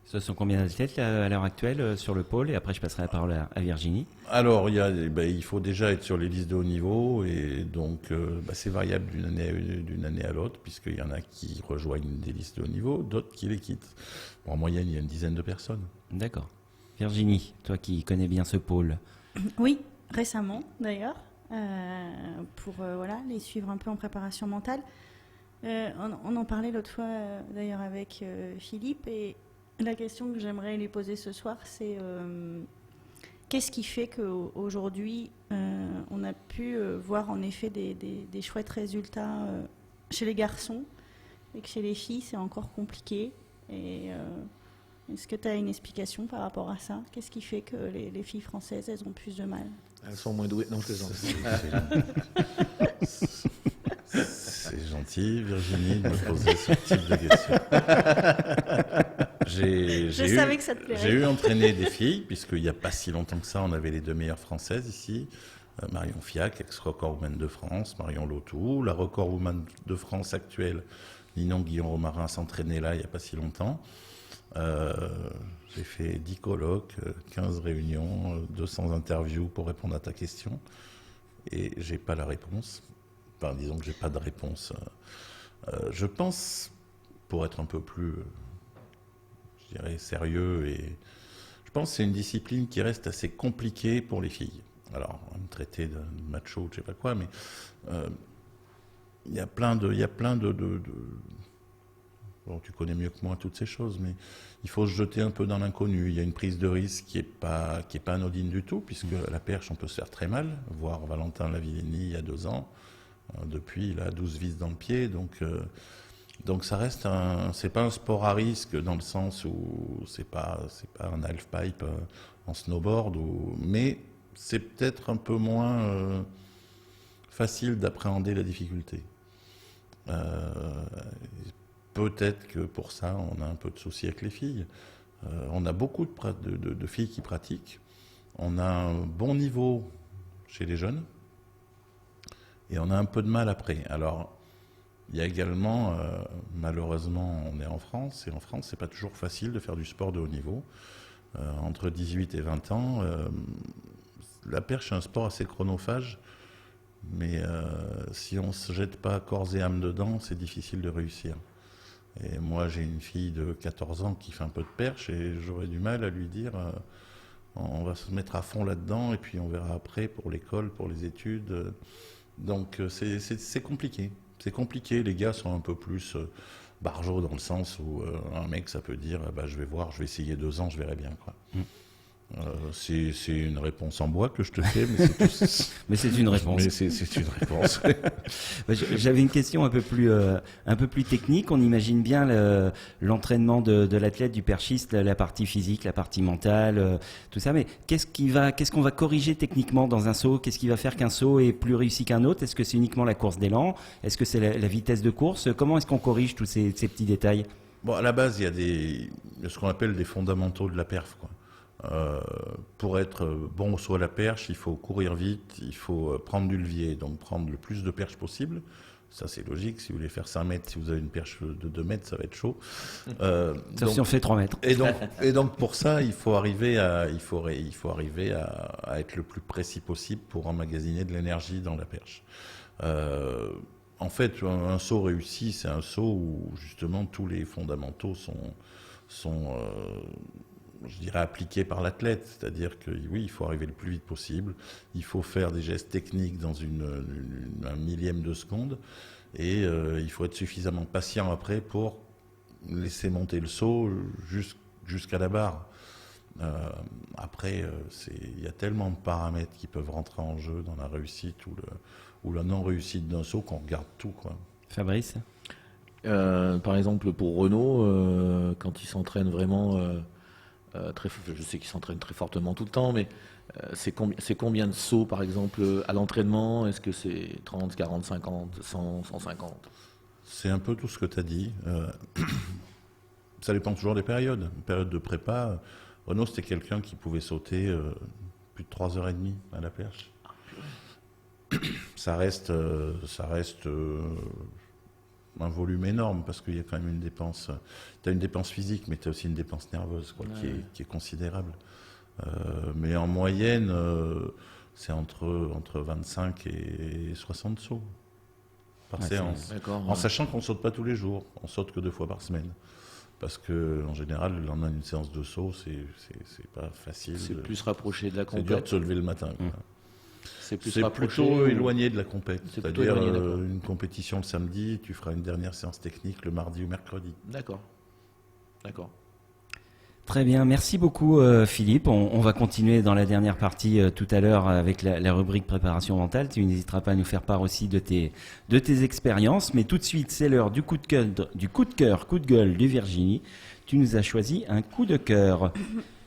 Ce sont combien d'athlètes à l'heure actuelle sur le pôle? Et après, je passerai la parole à Virginie. Alors, il faut déjà être sur les listes de haut niveau et donc c'est variable d'une année à l'autre puisqu'il y en a qui rejoignent des listes de haut niveau, d'autres qui les quittent. Bon, en moyenne, il y a une dizaine de personnes. D'accord. Virginie, toi qui connais bien ce pôle. Oui, récemment d'ailleurs, pour les suivre un peu en préparation mentale. On en parlait l'autre fois d'ailleurs avec Philippe, et la question que j'aimerais lui poser ce soir, c'est qu'est-ce qui fait qu'aujourd'hui on a pu voir en effet des chouettes résultats chez les garçons et que chez les filles c'est encore compliqué, et est-ce que tu as une explication par rapport à ça? Qu'est-ce qui fait que les filles françaises, elles ont plus de mal? Elles sont moins douées. Non, je plaisante. C'est gentil, Virginie, de me poser ce type de questions. Je savais que ça te plairait. J'ai eu entraîné des filles, puisqu'il n'y a pas si longtemps que ça, on avait les 2 meilleures françaises ici. Marion Fiac, ex-recordwoman de France, Marion Lotou, la recordwoman de France actuelle, Ninon Guillaume-Romarin, s'entraînait là il n'y a pas si longtemps. J'ai fait 10 colloques, 15 réunions, 200 interviews pour répondre à ta question. Et j'ai pas la réponse. Enfin, disons que j'ai pas de réponse. Je pense, pour être un peu plus, je dirais, sérieux, et je pense que c'est une discipline qui reste assez compliquée pour les filles. Alors, on va me traiter de macho, je sais pas quoi, mais il y a plein de bon, tu connais mieux que moi toutes ces choses, mais il faut se jeter un peu dans l'inconnu. Il y a une prise de risque qui est pas anodine du tout, puisque à la perche, on peut se faire très mal. Voir Valentin Lavillenie il y a 2 ans. Depuis, il a 12 vis dans le pied, donc ça reste c'est pas un sport à risque dans le sens où c'est pas un halfpipe en snowboard, mais c'est peut-être un peu moins facile d'appréhender la difficulté. Peut-être que pour ça, on a un peu de soucis avec les filles. On a beaucoup de filles qui pratiquent. On a un bon niveau chez les jeunes. Et on a un peu de mal après. Alors, il y a également, malheureusement, on est en France, et en France, c'est pas toujours facile de faire du sport de haut niveau. Entre 18 et 20 ans, la perche est un sport assez chronophage, mais si on se jette pas corps et âme dedans, c'est difficile de réussir. Et moi, j'ai une fille de 14 ans qui fait un peu de perche, et j'aurais du mal à lui dire on va se mettre à fond là-dedans, et puis on verra après pour l'école, pour les études. Donc c'est compliqué. C'est compliqué. Les gars sont un peu plus barjots dans le sens où un mec, ça peut dire je vais voir, je vais essayer 2 ans, je verrai bien, quoi. C'est une réponse en bois que je te fais, mais c'est tout. Mais c'est une réponse. Mais c'est une réponse. J'avais une question un peu plus technique. On imagine bien l'entraînement de l'athlète, du perchiste, la partie physique, la partie mentale, tout ça. Mais qu'est-ce qu'on va corriger techniquement dans un saut? Qu'est-ce qui va faire qu'un saut est plus réussi qu'un autre? Est-ce que c'est uniquement la course d'élan? Est-ce que c'est la vitesse de course? Comment est-ce qu'on corrige tous ces petits détails? Bon, à la base, il y a ce qu'on appelle des fondamentaux de la perf, quoi. Pour être bon au saut à la perche, il faut courir vite, il faut prendre du levier, donc prendre le plus de perches possible. Ça, c'est logique. Si vous voulez faire 5 mètres, si vous avez une perche de 2 mètres, ça va être chaud. Sauf si on fait 3 mètres. Et donc pour ça, il faut arriver à être le plus précis possible pour emmagasiner de l'énergie dans la perche. En fait, un saut réussi, c'est un saut où justement tous les fondamentaux sont je dirais, appliqués par l'athlète. C'est-à-dire que oui, il faut arriver le plus vite possible, il faut faire des gestes techniques dans un millième de seconde, et il faut être suffisamment patient après pour laisser monter le saut jusqu'à la barre. Après, il y a tellement de paramètres qui peuvent rentrer en jeu dans la réussite ou la non-réussite d'un saut qu'on regarde tout, quoi. Fabrice? Par exemple, pour Renaud, quand il s'entraîne vraiment je sais qu'il s'entraîne très fortement tout le temps, mais c'est combien de sauts, par exemple, à l'entraînement? Est-ce que c'est 30, 40, 50, 100, 150? C'est un peu tout ce que tu as dit. Ça dépend toujours des périodes. Une période de prépa, Renaud, c'était quelqu'un qui pouvait sauter plus de 3h30 à la perche. Ça reste un volume énorme, parce qu'il y a quand même une dépense. Tu as une dépense physique, mais tu as aussi une dépense nerveuse, quoi, qui est considérable. Mais en moyenne, c'est entre 25 et 60 sauts par séance. En sachant qu'on ne saute pas tous les jours, on saute que 2 fois par semaine. Parce qu'en général, le lendemain d'une séance de saut, c'est pas facile. C'est plus rapproché de la compète. C'est dur de se lever le matin, quoi. C'est plutôt éloigné de la compète. C'est-à-dire une compétition le samedi, tu feras une dernière séance technique le mardi ou mercredi. D'accord. Très bien, merci beaucoup Philippe. On va continuer dans la dernière partie tout à l'heure avec la rubrique préparation mentale. Tu n'hésiteras pas à nous faire part aussi de tes expériences. Mais tout de suite, c'est l'heure du coup de cœur, coup de gueule de Virginie. Tu nous as choisi un coup de cœur.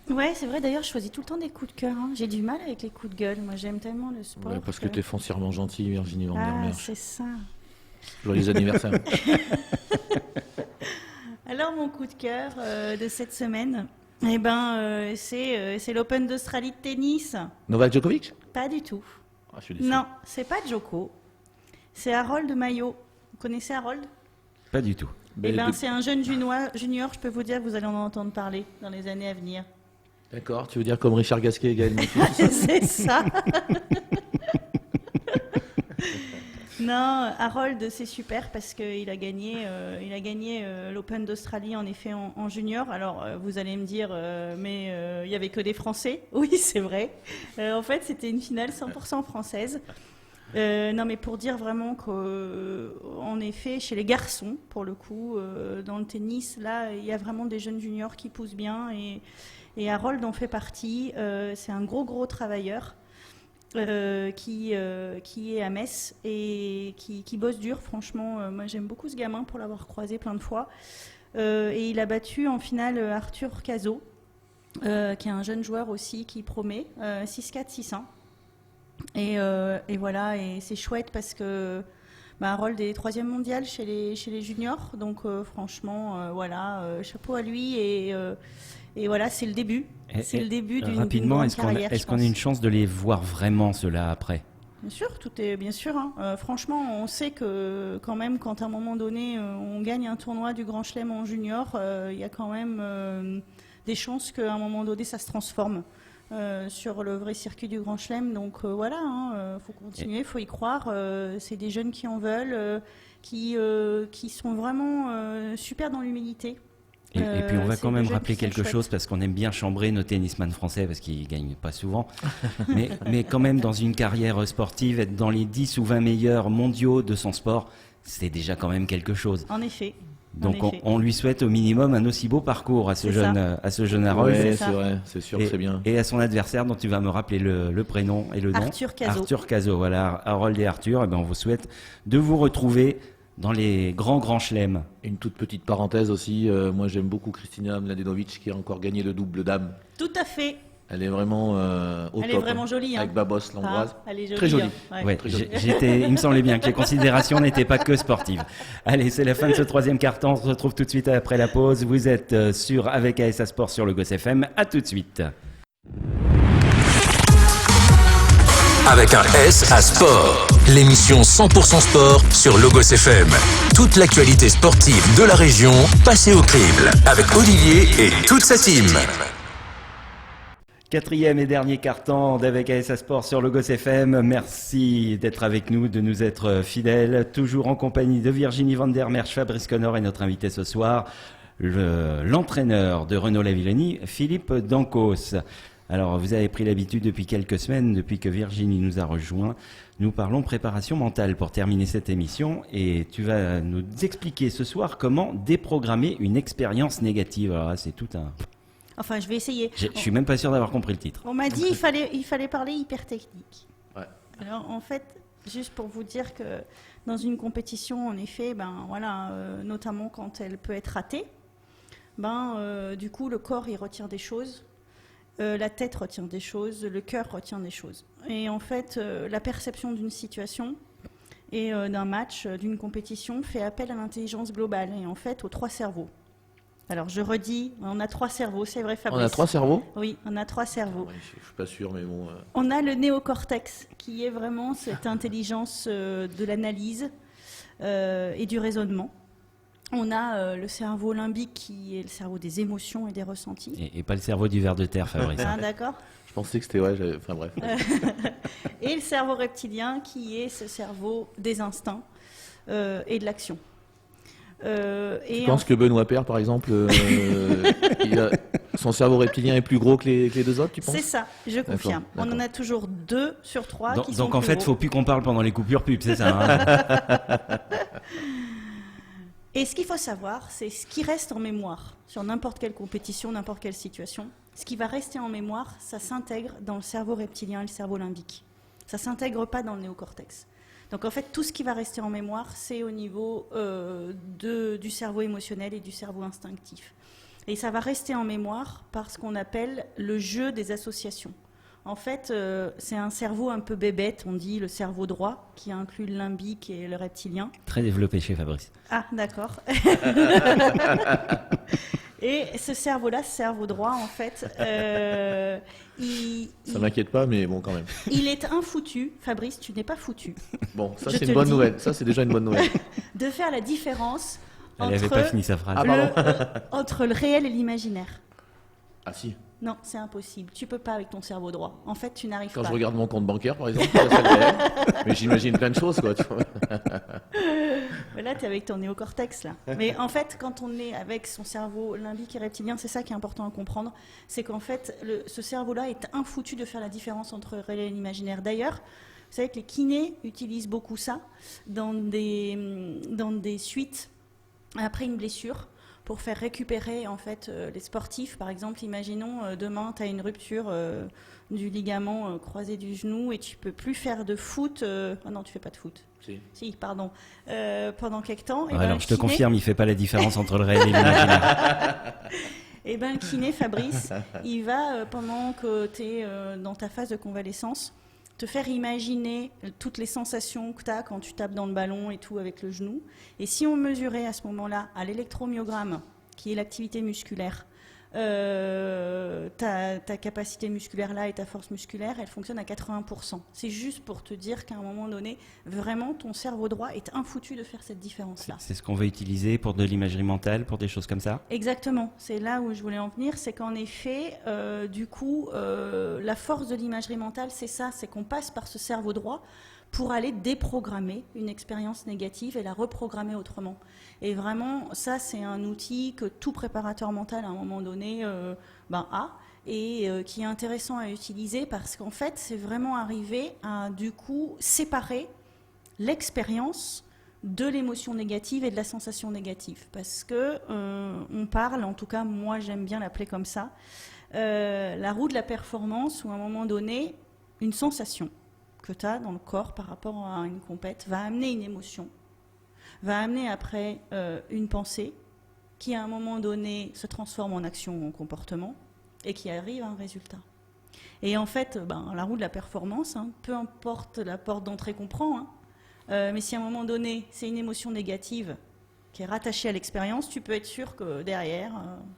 Ouais, c'est vrai. D'ailleurs, je choisis tout le temps des coups de cœur. Hein. J'ai du mal avec les coups de gueule. Moi, j'aime tellement le sport. Ouais, parce que tu es foncièrement gentille, Virginie Vandermeer. Ah, c'est ça. Joyeux anniversaire. Alors, mon coup de cœur de cette semaine, c'est l'Open d'Australie de tennis. Novak Djokovic? Pas du tout. Ah, je suis déçu. Non, c'est pas Djoko. C'est Harold Maillot. Vous connaissez Harold? Pas du tout. C'est un jeune junior. Je peux vous dire que vous allez en entendre parler dans les années à venir. D'accord, tu veux dire comme Richard Gasquet et Gaël Monfils? C'est ça. Non, Harold, c'est super parce qu'il a gagné, l'Open d'Australie en effet en junior. Alors vous allez me dire, mais il y avait que des Français. Oui, c'est vrai. En fait, c'était une finale 100% française. Non, mais pour dire vraiment qu'en effet, chez les garçons, pour le coup, dans le tennis, là, il y a vraiment des jeunes juniors qui poussent bien et Harold en fait partie. C'est un gros travailleur. Qui est à Metz et qui bosse dur, franchement. Moi, j'aime beaucoup ce gamin pour l'avoir croisé plein de fois. Et il a battu en finale Arthur Cazot, qui est un jeune joueur aussi qui promet, 6-4, 6-1. Et voilà, et c'est chouette parce que Harold est 3e mondial chez les juniors. Donc, franchement, chapeau à lui. Et voilà, c'est le début. C'est le début d'une grande carrière. Est-ce qu'on a une chance de les voir vraiment, ceux-là, après? Bien sûr, bien sûr. Hein. Franchement, on sait que quand même, quand à un moment donné, on gagne un tournoi du Grand Chelem en junior, il y a quand même des chances qu'à un moment donné, ça se transforme sur le vrai circuit du Grand Chelem. Donc voilà, faut continuer, il faut y croire. C'est des jeunes qui en veulent, qui sont vraiment super dans l'humilité. Et puis on va quand même rappeler quelque chose, parce qu'on aime bien chambrer nos tennisman français parce qu'ils gagnent pas souvent. mais quand même, dans une carrière sportive, être dans les 10 ou 20 meilleurs mondiaux de son sport, c'est déjà quand même quelque chose. En effet. Donc effet. on lui souhaite au minimum un aussi beau parcours à ce C'est jeune Harold. Ouais, c'est ça. c'est vrai, c'est sûr que c'est bien. Et à son adversaire dont tu vas me rappeler le prénom et le nom. Arthur Cazot. Arthur Cazot, voilà. Harold et Arthur, eh ben, on vous souhaite de vous retrouver dans les grands chelems. Une toute petite parenthèse aussi, moi j'aime beaucoup Kristina Mladenovic qui a encore gagné le double dame. Tout à fait. Elle est vraiment au Elle top. est vraiment jolie. Avec Babos, l'Hongroise. Elle est jolie. Très jolie. hein. Ouais, très joli. il me semblait bien que les considérations n'étaient pas que sportives. Allez, c'est la fin de ce troisième quart-temps. On se retrouve tout de suite après la pause. Vous êtes sur avec ASA Sport sur le Gosse FM. À tout de suite. Avec un S à sport. L'émission 100% sport sur Logos FM. Toute l'actualité sportive de la région passée au crible. Avec Olivier et toute sa team. Quatrième et dernier quart-temps d'Avec ASA Sport sur le Gosse FM. Merci d'être avec nous, de nous être fidèles. Toujours en compagnie de Virginie Van der Merch, Fabrice Connor et notre invité ce soir, l'entraîneur de Renault-Lavillenie, Philippe Dancos. Alors, vous avez pris l'habitude depuis quelques semaines, depuis que Virginie nous a rejoints. Nous parlons préparation mentale pour terminer cette émission et tu vas nous expliquer ce soir comment déprogrammer une expérience négative. Alors là, c'est tout un... Enfin, je vais essayer. Je suis même pas sûr d'avoir compris le titre. On m'a dit il fallait parler hyper technique. Ouais. Alors en fait, juste pour vous dire que dans une compétition, en effet, notamment quand elle peut être ratée, du coup le corps il retient des choses, la tête retient des choses, le cœur retient des choses. Et en fait, la perception d'une situation et d'un match, d'une compétition, fait appel à l'intelligence globale et en fait aux trois cerveaux. Alors, je redis, on a trois cerveaux, c'est vrai, Fabrice. On a 3 cerveaux. Oui, on a trois cerveaux. Ouais, je suis pas sûr, mais bon. On a le néocortex, qui est vraiment cette intelligence de l'analyse et du raisonnement. On a le cerveau limbique, qui est le cerveau des émotions et des ressentis. Et pas le cerveau du ver de terre, Fabrice. Ah, d'accord. Je pensais que c'était enfin bref. Et le cerveau reptilien, qui est ce cerveau des instincts et de l'action. Je pense que Benoît Paire, par exemple, son cerveau reptilien est plus gros que les deux autres, tu penses? C'est ça, je confirme. D'accord. On en a toujours 2 sur 3 qui sont Donc en plus fait, gros. faut plus qu'on parle pendant les coupures pub, c'est ça hein Et ce qu'il faut savoir, c'est ce qui reste en mémoire sur n'importe quelle compétition, n'importe quelle situation. Ce qui va rester en mémoire, ça s'intègre dans le cerveau reptilien et le cerveau limbique. Ça ne s'intègre pas dans le néocortex. Donc en fait, tout ce qui va rester en mémoire, c'est au niveau du cerveau émotionnel et du cerveau instinctif. Et ça va rester en mémoire par ce qu'on appelle le jeu des associations. En fait, c'est un cerveau un peu bébête, on dit le cerveau droit, qui inclut le limbique et le reptilien. Très développé chez Fabrice. Ah, d'accord. Et ce cerveau-là, ce cerveau droit, en fait, Ça m'inquiète pas, mais bon, quand même. il est infoutu. Fabrice, tu n'es pas foutu. Bon, ça Je c'est te une bonne le dis. nouvelle. Ça c'est déjà une bonne nouvelle. De faire la différence Elle n'avait pas fini sa phrase. Ah, pardon. entre le réel et l'imaginaire. Ah si. Non, c'est impossible. Tu peux pas avec ton cerveau droit. En fait, tu n'arrives Quand pas. je regarde mon compte bancaire, par exemple, ça, c'est le réel. Mais j'imagine plein de choses, quoi. Tu vois. Là, tu es avec ton néocortex, là. Mais en fait, quand on est avec son cerveau limbique et reptilien, c'est ça qui est important à comprendre. C'est qu'en fait, ce cerveau-là est infoutu de faire la différence entre le réel et l'imaginaire. D'ailleurs, vous savez que les kinés utilisent beaucoup ça dans des suites après une blessure, pour faire récupérer en fait les sportifs. Par exemple, imaginons demain tu as une rupture du ligament croisé du genou et tu peux plus faire de foot. Ah non, tu fais pas de foot. Si, pardon. Pendant quelques temps. Ouais, alors je te confirme, il fait pas la différence entre le réel et l'imaginaire. Et ben le kiné Fabrice, il va pendant que tu es dans ta phase de convalescence, te faire imaginer toutes les sensations que tu as quand tu tapes dans le ballon et tout avec le genou. Et si on mesurait à ce moment-là, à l'électromyogramme, qui est l'activité musculaire, ta capacité musculaire là et ta force musculaire, elle fonctionne à 80%. C'est juste pour te dire qu'à un moment donné, vraiment, ton cerveau droit est infoutu de faire cette différence-là. C'est ce qu'on va utiliser pour de l'imagerie mentale, pour des choses comme ça? Exactement, c'est là où je voulais en venir, c'est qu'en effet, la force de l'imagerie mentale, c'est ça, c'est qu'on passe par ce cerveau droit pour aller déprogrammer une expérience négative et la reprogrammer autrement. Et vraiment, ça, c'est un outil que tout préparateur mental, à un moment donné, a, et qui est intéressant à utiliser parce qu'en fait, c'est vraiment arriver à, du coup, séparer l'expérience de l'émotion négative et de la sensation négative. Parce que on parle, en tout cas moi j'aime bien l'appeler comme ça, la roue de la performance, où à un moment donné, une sensation que tu as dans le corps par rapport à une compète va amener une émotion, va amener après une pensée qui à un moment donné se transforme en action ou en comportement et qui arrive à un résultat. Et en fait, la roue de la performance, peu importe la porte d'entrée qu'on prend, mais si à un moment donné, c'est une émotion négative qui est rattachée à l'expérience, tu peux être sûr que derrière,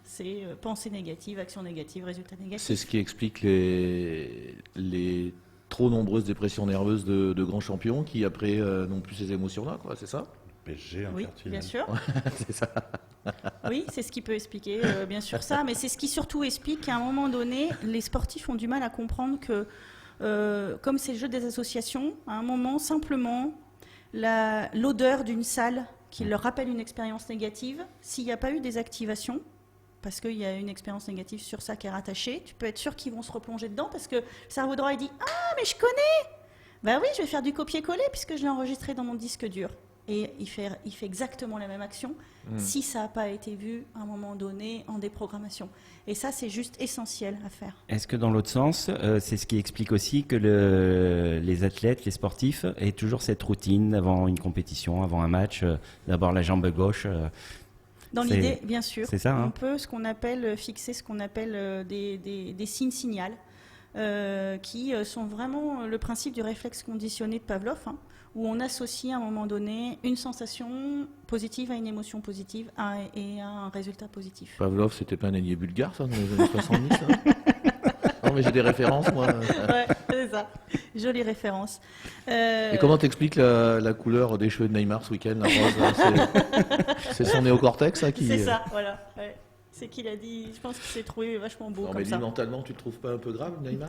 c'est pensée négative, action négative, résultat négatif. C'est ce qui explique les trop nombreuses dépressions nerveuses de grands champions qui après n'ont plus ces émotions-là, quoi, c'est ça? PSG en Oui, quartier. bien sûr. C'est ça. Oui, c'est ce qui peut expliquer, bien sûr ça, mais c'est ce qui surtout explique qu'à un moment donné, les sportifs ont du mal à comprendre que, comme c'est le jeu des associations, à un moment, simplement, l'odeur d'une salle qui leur rappelle une expérience négative, s'il n'y a pas eu des activations, parce qu'il y a une expérience négative sur ça qui est rattachée, tu peux être sûr qu'ils vont se replonger dedans, parce que le cerveau droit, il dit « Ah, mais je connais !» Ben oui, je vais faire du copier-coller, puisque je l'ai enregistré dans mon disque dur. Et il fait exactement la même action si ça n'a pas été vu à un moment donné en déprogrammation. Et ça, c'est juste essentiel à faire. Est-ce que dans l'autre sens, c'est ce qui explique aussi que les athlètes, les sportifs, aient toujours cette routine avant une compétition, avant un match, d'abord la jambe gauche Dans l'idée, bien sûr, c'est ça, on peut fixer ce qu'on appelle des signes signal, qui sont vraiment le principe du réflexe conditionné de Pavlov, où on associe à un moment donné une sensation positive à une émotion positive et à un résultat positif. Pavlov, c'était pas un ailier bulgare, ça, dans les années 70, ça? Non, mais j'ai des références, moi. Ouais, c'est ça. Jolie référence. Et comment t'expliques la couleur des cheveux de Neymar ce week-end, la rose, là, c'est son néocortex, ça, qui... C'est ça, voilà. Ouais. C'est qu'il a dit, je pense qu'il s'est trouvé vachement beau Non, comme mais ça. mentalement, tu le trouves pas un peu grave, Neymar?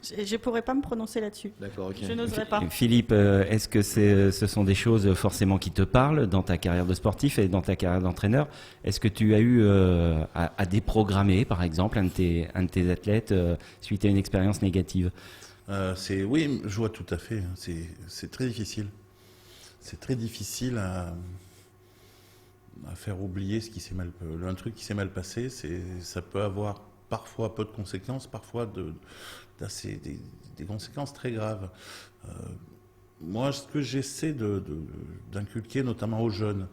Je pourrais pas me prononcer là-dessus. D'accord, ok. Je n'oserais pas. Philippe, est-ce que ce sont des choses forcément qui te parlent dans ta carrière de sportif et dans ta carrière d'entraîneur? Est-ce que tu as eu à déprogrammer, par exemple, un de tes athlètes suite à une expérience négative? Oui, je vois tout à fait. C'est très difficile. C'est très difficile à faire oublier un truc qui s'est mal passé. Ça peut avoir parfois peu de conséquences, parfois des conséquences très graves. Moi, ce que j'essaie d'inculquer, notamment aux jeunes,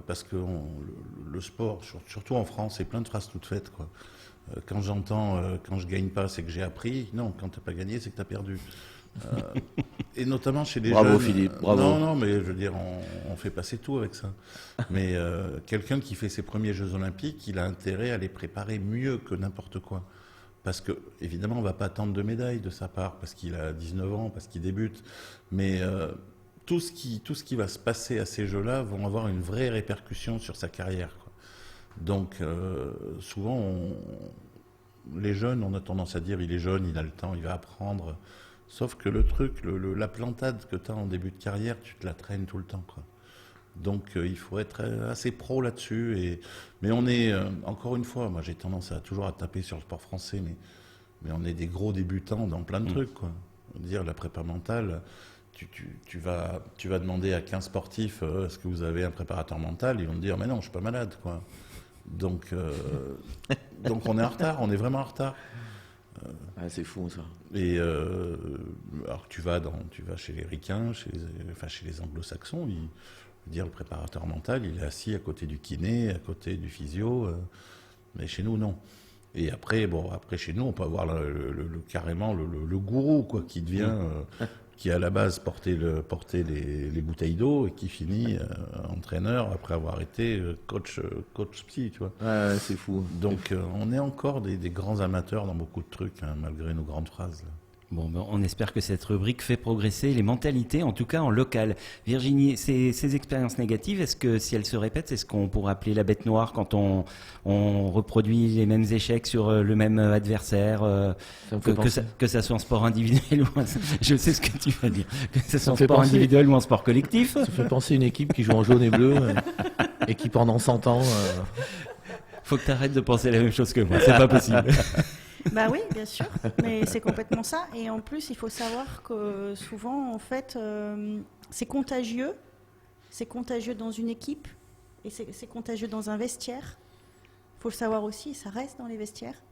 parce que le sport, surtout en France, c'est plein de phrases toutes faites, quoi. Quand j'entends quand je gagne pas, c'est que j'ai appris. Non, quand t'as pas gagné, c'est que t'as perdu. Et notamment chez les jeunes. Bravo Philippe, bravo. Non, mais je veux dire, on fait passer tout avec ça. Mais quelqu'un qui fait ses premiers Jeux Olympiques, il a intérêt à les préparer mieux que n'importe quoi. Parce que, évidemment, on va pas attendre de médaille de sa part, parce qu'il a 19 ans, parce qu'il débute. Mais tout ce qui va se passer à ces Jeux-là vont avoir une vraie répercussion sur sa carrière, quoi. Donc, souvent, les jeunes, on a tendance à dire, il est jeune, il a le temps, il va apprendre. Sauf que le truc, la plantade que tu as en début de carrière, tu te la traînes tout le temps, quoi. Donc il faut être assez pro là-dessus. Mais on est, encore une fois, moi j'ai tendance toujours à taper sur le sport français, mais on est des gros débutants dans plein de trucs, quoi. Dire la prépa mentale, tu vas demander à 15 sportifs est-ce que vous avez un préparateur mental, ils vont te dire mais non, je suis pas malade, quoi. Donc on est en retard, on est vraiment en retard. C'est fou, ça. Et alors tu vas chez les ricains, chez les anglo-saxons, dire le préparateur mental, il est assis à côté du kiné, à côté du physio, mais chez nous non. Et après chez nous on peut avoir carrément le gourou, quoi, qui devient qui à la base portait les bouteilles d'eau et qui finit entraîneur après avoir été coach psy, tu vois. Ouais, c'est fou. Donc on est encore des grands amateurs dans beaucoup de trucs, malgré nos grandes phrases, là. Bon, on espère que cette rubrique fait progresser les mentalités, en tout cas en local. Virginie, ces expériences négatives, est-ce que si elles se répètent, c'est ce qu'on pourrait appeler la bête noire quand on reproduit les mêmes échecs sur le même adversaire, que ça soit en sport individuel ou je sais ce que tu vas dire, que ça soit en sport individuel ou en sport collectif? Ça fait penser à une équipe qui joue en jaune et bleu et qui pendant 100 ans... Faut que tu arrêtes de penser la même chose que moi, c'est pas possible. Bah oui, bien sûr, mais c'est complètement ça. Et en plus, il faut savoir que souvent, en fait, c'est contagieux, c'est contagieux dans une équipe et c'est contagieux dans un vestiaire. Il faut le savoir aussi, ça reste dans les vestiaires.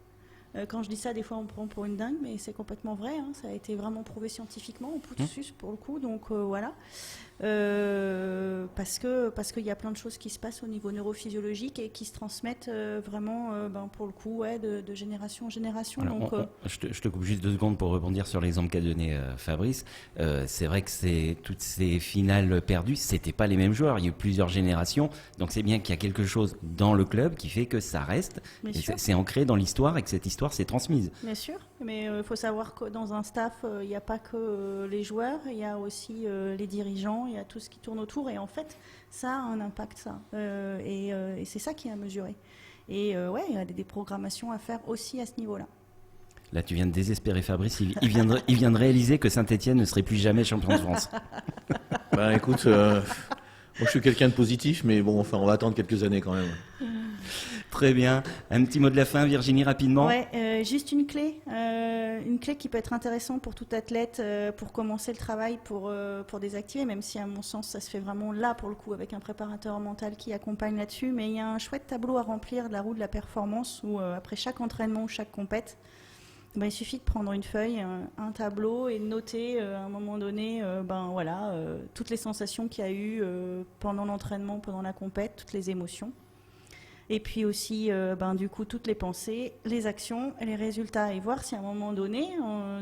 Quand je dis ça, des fois on me prend pour une dingue, mais c'est complètement vrai. Ça a été vraiment prouvé scientifiquement, au processus pour le coup. Donc voilà. Parce qu'il y a plein de choses qui se passent au niveau neurophysiologique et qui se transmettent vraiment, pour le coup, de génération en génération. Alors, donc, je te coupe juste 2 secondes pour rebondir sur l'exemple qu'a donné Fabrice. C'est vrai que toutes ces finales perdues, c'était pas les mêmes joueurs. Il y a eu plusieurs générations, donc c'est bien qu'il y a quelque chose dans le club qui fait que ça reste. Bien Et sûr. c'est ancré dans l'histoire et que cette histoire s'est transmise. Bien sûr, mais il faut savoir que dans un staff, il n'y a pas que les joueurs, il y a aussi les dirigeants, il y a tout ce qui tourne autour. Et en fait, ça a un impact, ça. Et c'est ça qui est à mesurer. Et il y a des programmations à faire aussi à ce niveau-là. Là, tu viens de désespérer Fabrice. Il vient de réaliser que Saint-Etienne ne serait plus jamais champion de France. Écoute, moi je suis quelqu'un de positif, mais bon, enfin, on va attendre quelques années quand même. Très bien. Un petit mot de la fin, Virginie, rapidement. Ouais, juste une clé qui peut être intéressante pour tout athlète pour commencer le travail, pour désactiver, même si à mon sens ça se fait vraiment là pour le coup avec un préparateur mental qui accompagne là-dessus. Mais il y a un chouette tableau à remplir de la roue de la performance où après chaque entraînement ou chaque compète, il suffit de prendre une feuille, un tableau et de noter à un moment donné toutes les sensations qu'il y a eu pendant l'entraînement, pendant la compète, toutes les émotions. Et puis aussi, du coup, toutes les pensées, les actions et les résultats. Et voir si à un moment donné,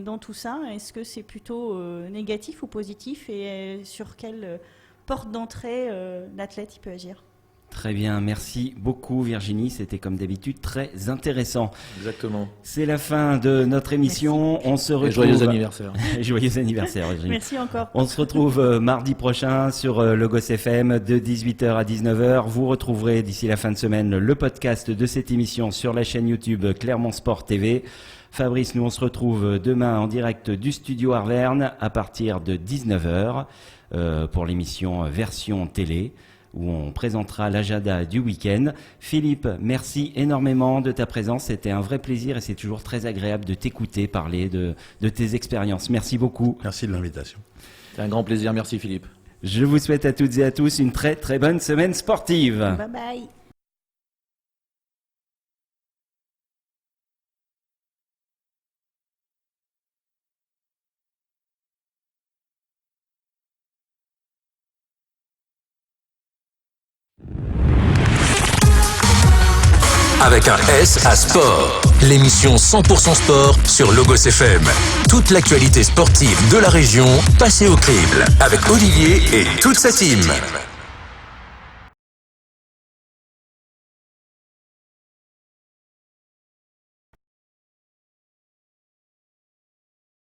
dans tout ça, est-ce que c'est plutôt négatif ou positif et sur quelle porte d'entrée l'athlète il peut agir. Très bien, merci beaucoup Virginie, c'était comme d'habitude très intéressant. Exactement. C'est la fin de notre émission, on se retrouve... Et joyeux anniversaire. Joyeux anniversaire Virginie. Merci encore. On se retrouve mardi prochain sur Logos FM de 18h à 19h. Vous retrouverez d'ici la fin de semaine le podcast de cette émission sur la chaîne YouTube Clermont Sport TV. Fabrice, nous on se retrouve demain en direct du studio Arverne à partir de 19h pour l'émission Version Télé, où on présentera l'agenda du week-end. Philippe, merci énormément de ta présence. C'était un vrai plaisir et c'est toujours très agréable de t'écouter parler de tes expériences. Merci beaucoup. Merci de l'invitation. C'est un grand plaisir. Merci Philippe. Je vous souhaite à toutes et à tous une très très bonne semaine sportive. Bye bye. Avec un S à sport. L'émission 100% sport sur Logos FM. Toute l'actualité sportive de la région passée au crible. Avec Olivier et toute sa team.